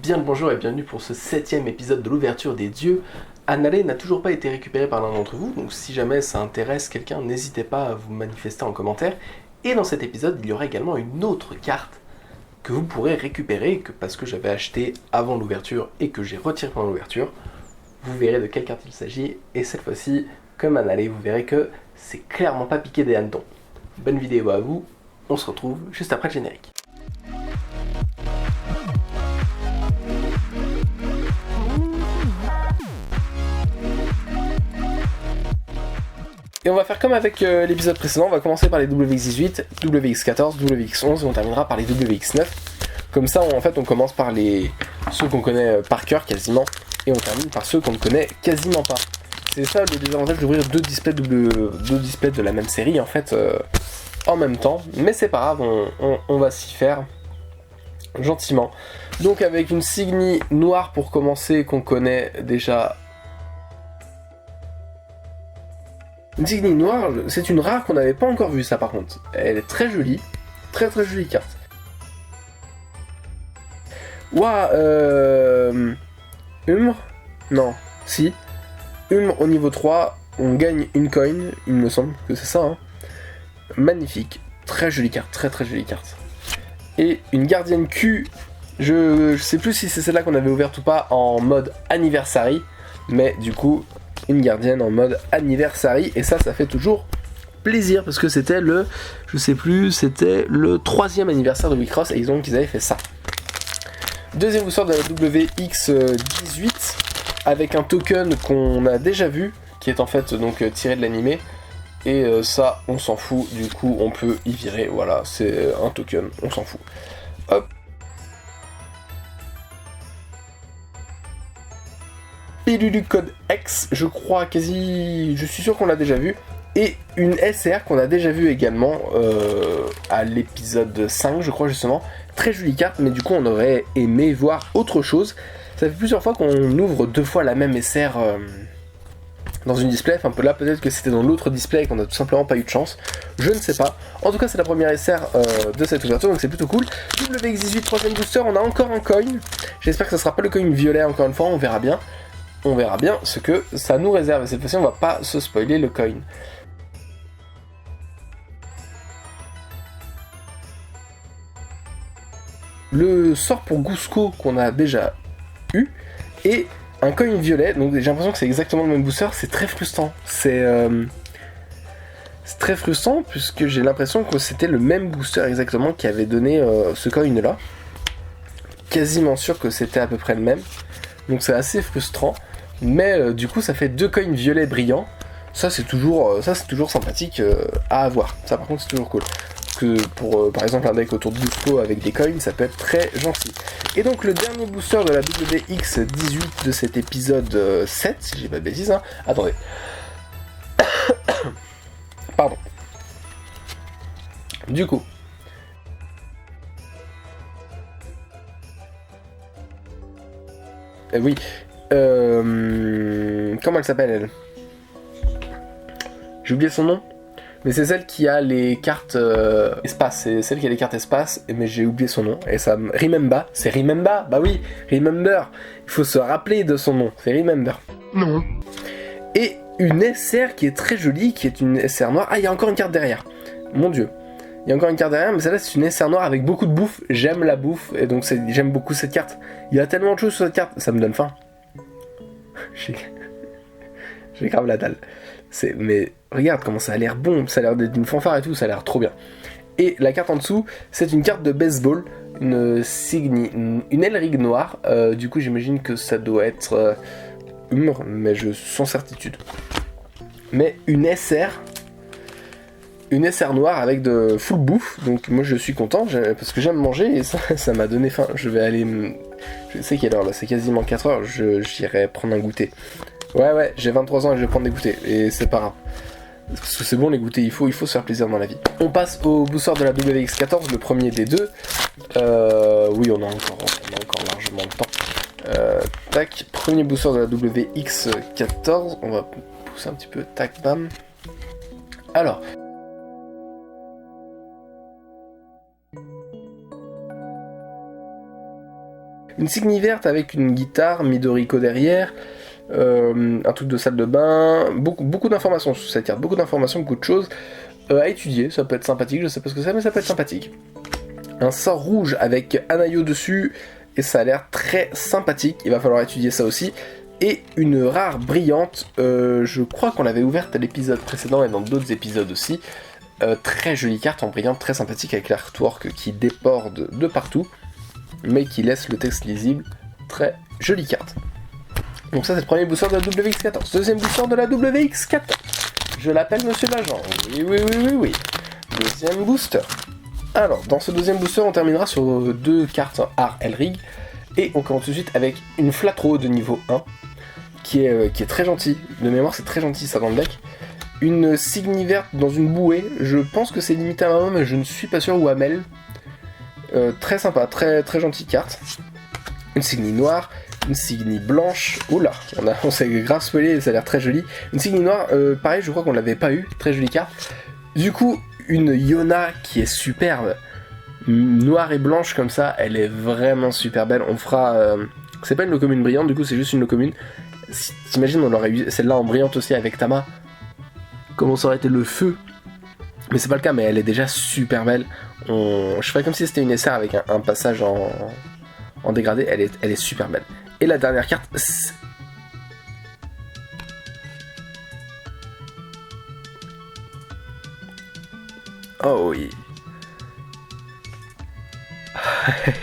Bien le bonjour et bienvenue pour ce 7ème épisode de l'ouverture des dieux. Annalay n'a toujours pas été récupéré par l'un d'entre vous, donc si jamais ça intéresse quelqu'un, n'hésitez pas à vous manifester en commentaire. Et dans cet épisode, il y aura également une autre carte que vous pourrez récupérer, parce que j'avais acheté avant l'ouverture et que j'ai retiré pendant l'ouverture. Vous verrez de quelle carte il s'agit, et cette fois-ci, comme Annalay, vous verrez que c'est clairement pas piqué des hannetons. Bonne vidéo à vous, on se retrouve juste après le générique. Et on va faire comme avec l'épisode précédent, on va commencer par les WX18, WX14, WX11 et on terminera par les WX9. Comme ça, on commence par ceux qu'on connaît par cœur quasiment, et on termine par ceux qu'on ne connaît quasiment pas. C'est ça le désavantage d'ouvrir deux displays de la même série en fait en même temps, mais c'est pas grave, on va s'y faire gentiment. Donc avec une Signy noire pour commencer qu'on connaît déjà. Une Signy noire, c'est une rare qu'on n'avait pas encore vue ça par contre. Elle est très jolie, très jolie carte. Ouah, Umre. Non, si. Umre au niveau 3, on gagne une coin, il me semble que c'est ça. Hein. Magnifique, très jolie carte, très jolie carte. Et une gardienne Q, je sais plus si c'est celle-là qu'on avait ouverte ou pas en mode anniversary, mais du coup, une gardienne en mode anniversary, et ça fait toujours plaisir, parce que c'était le 3e anniversaire de Wicross, et ils avaient fait ça. Deuxième booster de la WX18, avec un token qu'on a déjà vu, qui est en fait donc tiré de l'animé, et ça on s'en fout, du coup on peut y virer, voilà, c'est un token, on s'en fout. Hop. Pilulu code X, je suis sûr qu'on l'a déjà vu, et une SR qu'on a déjà vu également à l'épisode 5, je crois justement. Très jolie carte, mais du coup on aurait aimé voir autre chose. Ça fait plusieurs fois qu'on ouvre deux fois la même SR dans une display, enfin là peut-être que c'était dans l'autre display et qu'on a tout simplement pas eu de chance, je ne sais pas. En tout cas c'est la première SR de cette ouverture, donc c'est plutôt cool. WX18 troisième booster, on a encore un coin, j'espère que ça sera pas le coin violet encore une fois, on verra bien. On verra bien ce que ça nous réserve, et cette fois-ci on va pas se spoiler le coin. Le sort pour Gusco qu'on a déjà eu, et un coin violet, donc j'ai l'impression que c'est exactement le même booster, c'est très frustrant. C'est très frustrant puisque j'ai l'impression que c'était le même booster exactement qui avait donné ce coin là. Quasiment sûr que c'était à peu près le même, donc c'est assez frustrant, mais du coup ça fait deux coins violets brillants. Ça c'est toujours sympathique à avoir, ça par contre c'est toujours cool. Que pour par exemple un deck autour de Gusco avec des coins, ça peut être très gentil. Et donc le dernier booster de la WX18 de cet épisode 7, si j'ai pas de bêtises, hein. Attendez. Pardon. Du coup. Oui. Comment elle s'appelle elle ? J'ai oublié son nom. Mais c'est celle qui a les cartes espace, c'est celle qui a les cartes espace, mais j'ai oublié son nom, et ça me... Remember, c'est Remember, bah oui, Remember, il faut se rappeler de son nom, c'est Remember. Non. Et une SR qui est très jolie, qui est une SR noire, ah il y a encore une carte derrière, mon dieu. Il y a encore une carte derrière, mais celle-là c'est une SR noire avec beaucoup de bouffe, j'aime la bouffe, et donc j'aime beaucoup cette carte. Il y a tellement de choses sur cette carte, ça me donne faim. J'ai grave la dalle. Mais regarde comment ça a l'air bon, ça a l'air d'être une fanfare et tout, ça a l'air trop bien. Et la carte en dessous, c'est une carte de baseball, une Signy, une Elric noire, du coup j'imagine que ça doit être Umre, mais sans certitude. Mais une SR noire avec de full bouffe, donc moi je suis content, parce que j'aime manger et ça m'a donné faim. Je vais aller... Je sais quelle heure là, c'est quasiment 4h, j'irai prendre un goûter. Ouais, j'ai 23 ans et je vais prendre des goûters, et c'est pas grave. Parce que c'est bon les goûters, il faut se faire plaisir dans la vie. On passe au booster de la WX14, le premier des deux. Oui, on a encore largement le temps. Tac, premier booster de la WX14, on va pousser un petit peu, tac, bam. Alors... Une Signy verte avec une guitare, Midoriko derrière, un truc de salle de bain, beaucoup d'informations sur cette carte, beaucoup d'informations, beaucoup de choses à étudier, ça peut être sympathique, je sais pas ce que c'est mais ça peut être sympathique. Un sort rouge avec Anayo dessus, et ça a l'air très sympathique, il va falloir étudier ça aussi. Et une rare brillante, je crois qu'on l'avait ouverte à l'épisode précédent et dans d'autres épisodes aussi. Très jolie carte en brillante, très sympathique avec l'artwork qui déborde de partout, mais qui laisse le texte lisible. Très jolie carte. Donc ça c'est le premier booster de la WX14. Deuxième booster de la WX14. Je l'appelle Monsieur l'Agent. Oui. Deuxième booster. Alors, dans ce deuxième booster, on terminera sur 2 cartes Art Elrig. Et on commence tout de suite avec une Flatro de niveau 1. Qui est très gentil. De mémoire, c'est très gentil ça dans le deck. Une Signy verte dans une bouée. Je pense que c'est limité à maman, mais je ne suis pas sûr. Ou à Mel. Très sympa, très gentille carte. Une Signy noire. Une Signy blanche. Oula, on s'est grave spoilé, ça a l'air très joli. Une Signy noire, pareil, je crois qu'on l'avait pas eu. Très jolie carte. Du coup, une Yona qui est superbe. Noire et blanche comme ça, elle est vraiment super belle. On fera. C'est pas une locomune brillante, du coup, c'est juste une locomune. T'imagines, on aurait eu celle-là en brillante aussi avec Tama. Comment ça aurait été le feu. Mais c'est pas le cas, mais elle est déjà super belle. Je ferais comme si c'était une SR avec un passage en dégradé. Elle est super belle. Et la dernière carte, oh oui.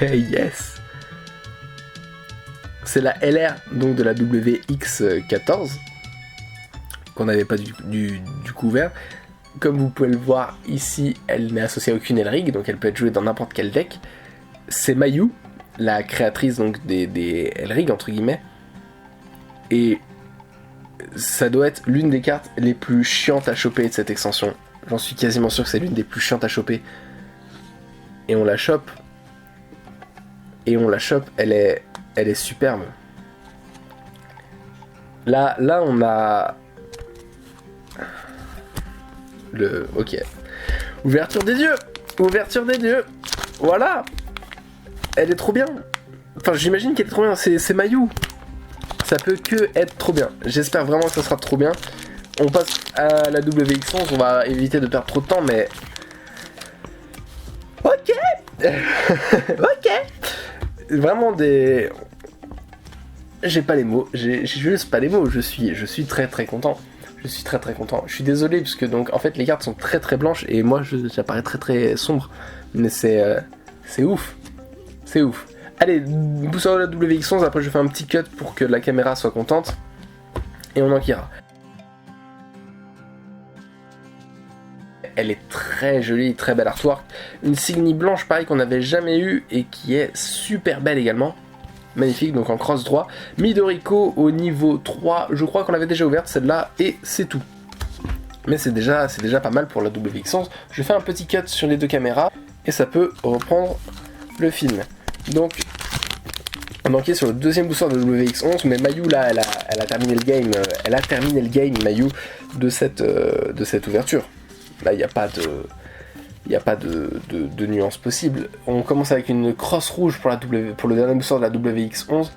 Yes. C'est la LR donc de la WX14 qu'on n'avait pas du coup ouvert. Comme vous pouvez le voir ici, elle n'est associée à aucune Elrig, donc elle peut être jouée dans n'importe quel deck. C'est Mayu, la créatrice donc des Elrig entre guillemets. Et ça doit être l'une des cartes les plus chiantes à choper de cette extension. J'en suis quasiment sûr que c'est l'une des plus chiantes à choper. Et on la chope. Elle est superbe. Là on a... Ok. Ouverture des dieux. Voilà. Elle est trop bien. Enfin, j'imagine qu'elle est trop bien. C'est Mayu. Ça peut que être trop bien. J'espère vraiment que ça sera trop bien. On passe à la WX11. On va éviter de perdre trop de temps, mais... Ok. Ok. Vraiment des... J'ai pas les mots. J'ai juste pas les mots. Je suis très content. Je suis désolé puisque donc en fait les cartes sont très blanches et moi j'apparais très sombre. Mais c'est ouf. C'est ouf. Allez, booster de la WX11, après je fais un petit cut pour que la caméra soit contente. Et on enquillera. Elle est très jolie, très belle artwork. Une Signy blanche pareil qu'on n'avait jamais eu et qui est super belle également. Magnifique, donc en cross droit. Midoriko au niveau 3, je crois qu'on l'avait déjà ouverte celle-là, et c'est tout. Mais c'est déjà pas mal pour la WX11. Je fais un petit cut sur les deux caméras, et ça peut reprendre le film. Donc, on manquait sur le deuxième booster de WX11, mais Mayu là, elle a terminé le game. Elle a terminé le game, Mayu, de cette ouverture. Là, il n'y a pas de nuance possible. On commence avec une crosse rouge pour le dernier booster de la WX11.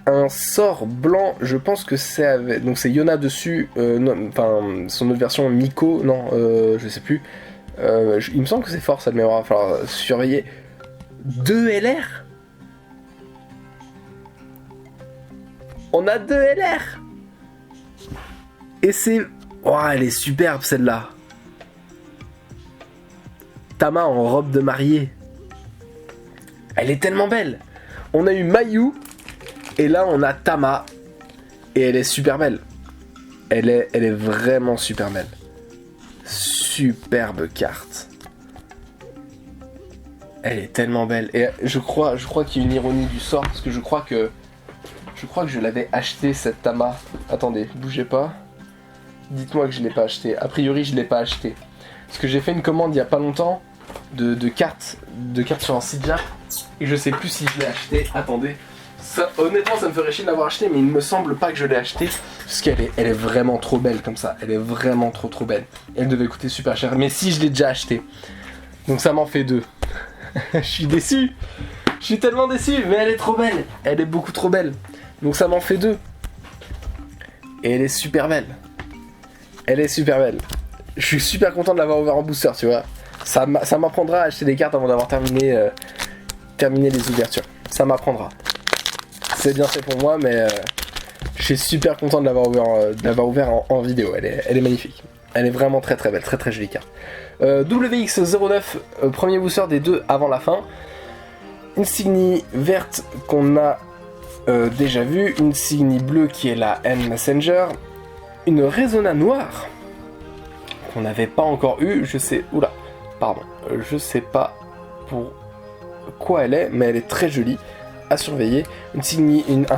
Un sort blanc, je pense que c'est avec... Donc c'est Yona dessus, son autre version Miko, je sais plus. Il me semble que c'est fort ça, mais il va falloir surveiller. 2 LR. On a 2 LR. Et c'est... Oh, elle est superbe celle-là. Tama en robe de mariée. Elle est tellement belle. On a eu Mayu. Et là on a Tama. Et elle est super belle. Elle est vraiment super belle. Superbe carte. Elle est tellement belle. Et je crois qu'il y a une ironie du sort. Parce que je crois que je l'avais acheté cette Tama. Attendez, bougez pas. Dites-moi que je l'ai pas acheté. A priori, je l'ai pas acheté. Parce que j'ai fait une commande il y a pas longtemps de cartes sur un site Jap. Et je sais plus si je l'ai acheté. Attendez. Ça, honnêtement, ça me ferait chier de l'avoir acheté, mais il me semble pas que je l'ai acheté. Parce qu'elle est vraiment trop belle comme ça. Elle est vraiment trop belle. Elle devait coûter super cher. Mais si, je l'ai déjà acheté. Donc ça m'en fait 2. Je suis déçu. Je suis tellement déçu, mais elle est trop belle. Elle est beaucoup trop belle. Donc ça m'en fait 2. Et elle est super belle. Elle est super belle. Je suis super content de l'avoir ouvert en booster, tu vois. Ça m'apprendra à acheter des cartes avant d'avoir terminé les ouvertures. Ça m'apprendra. C'est bien fait pour moi, mais je suis super content de l'avoir ouvert en vidéo. Elle est magnifique. Elle est vraiment très très belle, très très jolie carte. WX09, premier booster des 2 avant la fin. Insignie verte qu'on a déjà vu. Une insignie bleue qui est la M-Messenger. Une Résona noire qu'on n'avait pas encore eu. Je sais pas pour quoi elle est, mais elle est très jolie à surveiller. Un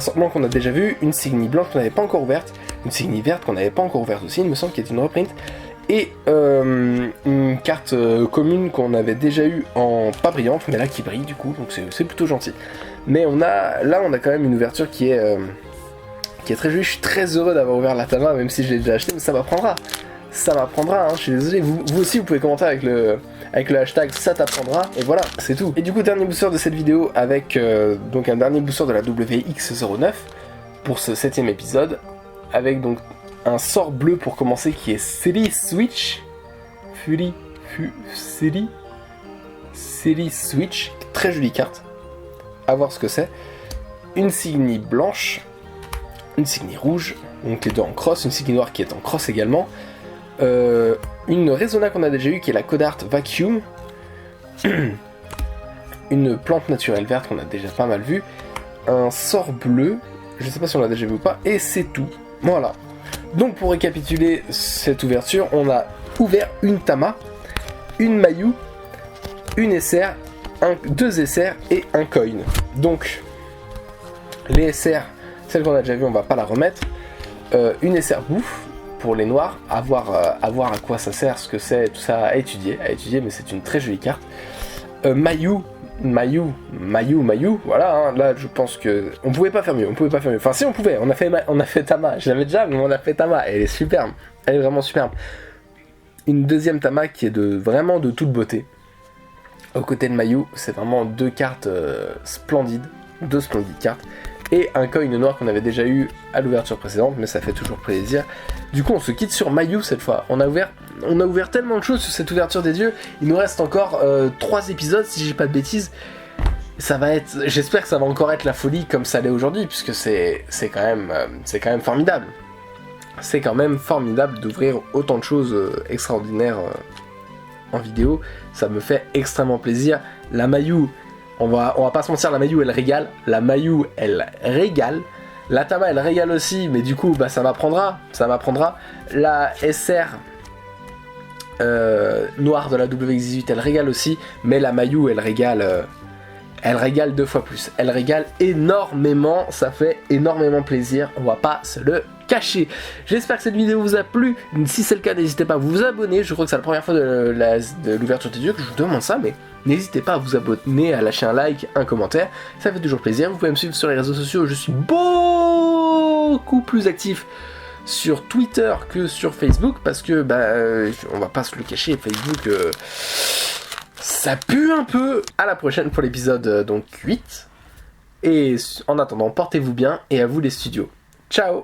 sort qu'on a déjà vu. Une insignie blanche qu'on n'avait pas encore ouverte. Une insignie verte qu'on n'avait pas encore ouverte aussi, il me semble, qu'il est une reprint. Et une carte commune qu'on avait déjà eu en pas brillante, mais là qui brille du coup, donc c'est plutôt gentil. Mais on a quand même une ouverture qui est très jolie. Je suis très heureux d'avoir ouvert la Tama, même si je l'ai déjà acheté, mais ça m'apprendra. Ça m'apprendra, hein, je suis désolé. Vous aussi, vous pouvez commenter avec le hashtag ça t'apprendra, et voilà, c'est tout. Et du coup, dernier booster de cette vidéo avec donc un dernier booster de la WX09 pour ce 7ème épisode, avec donc un sort bleu pour commencer qui est Silly Switch. Silly Switch, très jolie carte. À voir ce que c'est. Une insignie blanche, une insignie rouge, donc les deux en cross, une insignie noire qui est en cross également. Une Résona qu'on a déjà eu qui est la Codart Vacuum. Une plante naturelle verte qu'on a déjà pas mal vu. Un sort bleu, je sais pas si on l'a déjà vu ou pas, et c'est tout. Voilà. Donc pour récapituler cette ouverture, on a ouvert une Tama, une Mayu, une SR, 2 SR et un coin. Donc les SR, celle qu'on a déjà vue, on va pas la remettre. Une SR bouffe pour les noirs, à voir à quoi ça sert, ce que c'est, tout ça à étudier, mais c'est une très jolie carte. Mayu, voilà, hein, là je pense que on pouvait pas faire mieux, enfin si on pouvait, on a fait Tama, je l'avais déjà, mais on a fait Tama, elle est superbe, elle est vraiment superbe. Une deuxième Tama qui est vraiment de toute beauté. Aux côtés de Mayu, c'est vraiment 2 cartes splendides, 2 splendides cartes, et un coin noir qu'on avait déjà eu à l'ouverture précédente, mais ça fait toujours plaisir. Du coup on se quitte sur Mayu cette fois. On a ouvert tellement de choses sur cette ouverture des dieux. Il nous reste encore 3 épisodes si j'ai pas de bêtises. J'espère que ça va encore être la folie comme ça l'est aujourd'hui, puisque c'est quand même formidable. C'est quand même formidable d'ouvrir autant de choses extraordinaires en vidéo. Ça me fait extrêmement plaisir. La Mayu, on va pas se mentir, la Mayu elle régale. La Tama elle régale aussi, mais du coup bah ça m'apprendra. La SR noire de la WX18 elle régale aussi, mais la Mayu elle régale 2 fois plus. Elle régale énormément, ça fait énormément plaisir, on va pas se le cacher. J'espère que cette vidéo vous a plu. Si c'est le cas, n'hésitez pas à vous abonner. Je crois que c'est la première fois de l'ouverture des dieux que je vous demande ça, mais n'hésitez pas à vous abonner, à lâcher un like, un commentaire. Ça fait toujours plaisir. Vous pouvez me suivre sur les réseaux sociaux. Je suis beaucoup plus actif sur Twitter que sur Facebook parce que on va pas se le cacher, Facebook ça pue un peu. À la prochaine pour l'épisode donc 8. Et en attendant, portez-vous bien et à vous les studios. Ciao.